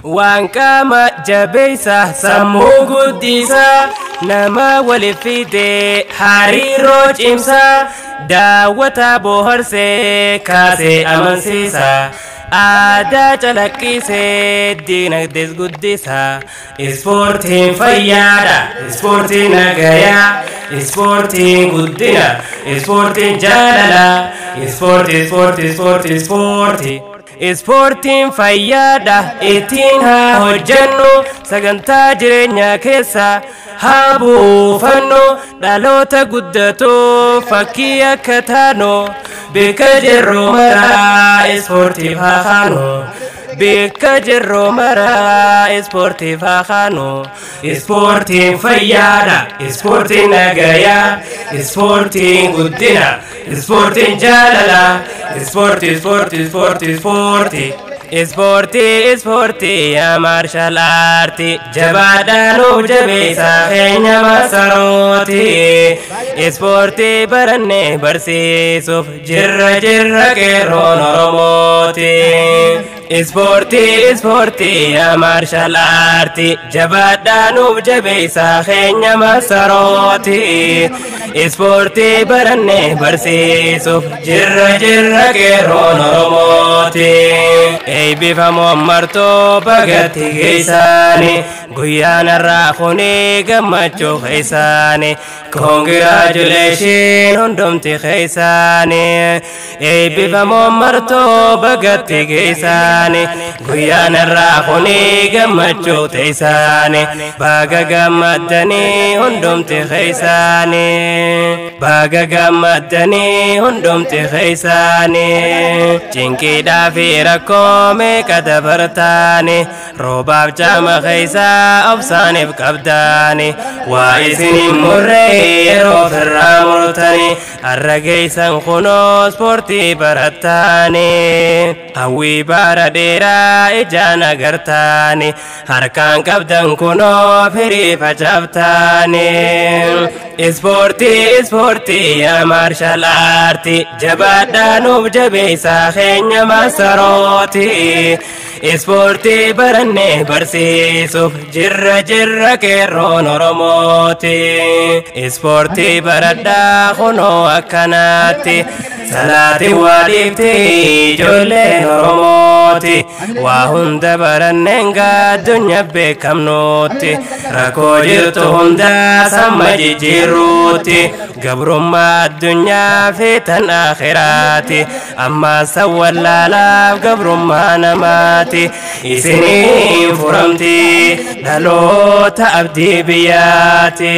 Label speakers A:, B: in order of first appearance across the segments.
A: وانكما جبيسة سمو قديسة نما ولفيدي حريرو جمسة داوة بوهرسي كاسي أمنسيسة آدا جلقيسي دينك ديس قديسة اسفورتين فيادا اسفورتين نغايا اسفورتين قدنا اسفورتين جاللا اسفورتي اسفورتي اسفورتي اسفورتي اسفورتين فيادا اتين ها هجنو سغنتا جرينيا كيسا هابو فنو دالوتا قدتو فكيا كتانو بكجرو مرا اسفورتي فاخانو بكجرو مرا اسفورتي فاخانو اسفورتين فيادا اسفورتين نغايا اسفورتين قدنا اسفورتين جاللا اسفورتي اسفورتي اسفورتي اسفورتي اسفورتي اسفورتي يا مارشال ارتي جبادانو جبيسا خينيا مساروتي اسفورتي برني برسيسوف جر جر كيرون روموتي اسفورتي اسفورتي يا مارشال ارتي جبادانو جبيسا خينيا مساروتي اسفورتي برني برسيسوف جر جر كيرون روموتي اي بفمو مرتو بغتي غيساني غيانا راخوني غمچو غيساني congratulations هندمتي غيساني اي بفمو مرتو بغتي غيساني غيانا راخوني غمچو تيساني باغا غمدني هندمتي غيساني باغا غمدني هندمتي غيساني جنكي دافي ركومي كدبرتاني روباب جام غيسا أبساني بكبداني وايسني مري يرو فرامرتاني الرقيسا خنو سبورتي برتاني هوي بارا dheeraa ijaan agartaani harkaan qabdan kunoo firii facaftaani. Ispoortii yaa maarshaal aartii jabaadhaanuuf jabeessaa keenya maasarooti. Ispoortii barannee barsiisuuf jirra qeerroon Oromooti. Ispoortii baradhaa kunoo akkanaatti salaati waa dhiifti ijoolleen Oromooti. Waa hunda baranneen addunyaa beekamnuutti rakkoo jirtu hundaa samma jijjiirruutti gabrummaa addunyaa fi tan akhiraati ammaa sawwallaalaaf gabrummaa namaati isiniin furamti dhaloota abdii biyyaati.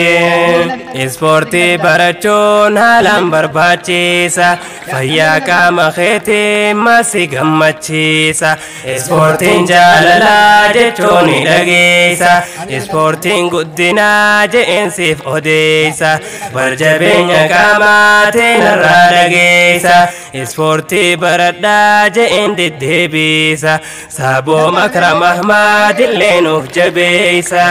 A: Ispoortii barachuun haalaan barbaachisa fayyaa qaama keetii masi gammachiisa. Ispoortiin jaalalaa jechuun ni dhageessa ispoortiin guddinaa jeensiif odeessa barjabeenya qaamaatiin irraa dhageessa ispoortii baradhaa jeen deddeebisa saaboo Makram Ahmad illee nuuf jabeessa.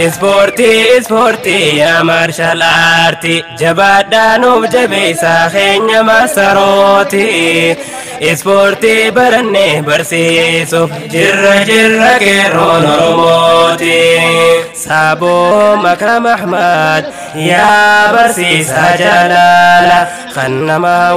A: Ispoortii yaa maarshaal aartii jabaadhaa nuuf jabeessa keenya maasarooti. Ispoortii barannee barsiisuuf jirra qeerroon Oromooti. Saaboo Makram Ahmad yaa barsiisaa jaalala kan namaa